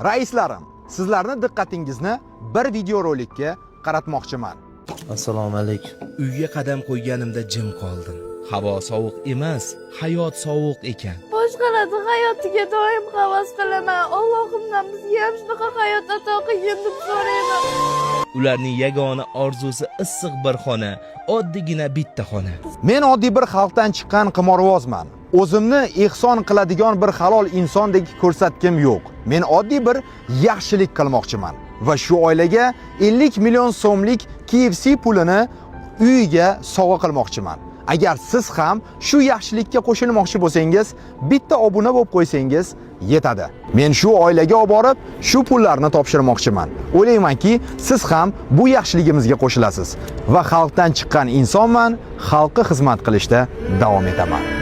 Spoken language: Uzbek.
Raislarim, sizlarni diqqatingizni bir videorolikka qaratmoqchiman. Assalomu alaykum. Uyga qadam qo'yganimda jim qoldim. Havo sovuq emas, hayot sovuq ekan. Boshqalarni hayotiga doim havas qilaman. Allohimdan bizga ham shunaqa hayot ato qilgin deb so'rayman. Ularning yagona orzusi issiq bir xona, oddiygina bitta xona. Men oddiy bir xalqdan chiqqan qimorbozman. O'zimni ehson qiladigan bir halol insondek ko'rsatkim yo'q. Men oddiy bir yaxshilik qilmoqchiman va shu oilaga 50 million so'mlik KFC pulini uyiga sovg'a qilmoqchiman. Agar siz ham shu yaxshilikka qo'shilmoqchi bo'lsangiz, bitta obuna bo'lib qo'ysangiz yetadi. Men shu oilaga olib borib, shu pullarni topshirmoqchiman. O'ylaymanki, siz ham bu yaxshiligimizga qo'shilasiz va xalqdan chiqqan insonman, xalqqa xizmat qilishda davom etaman.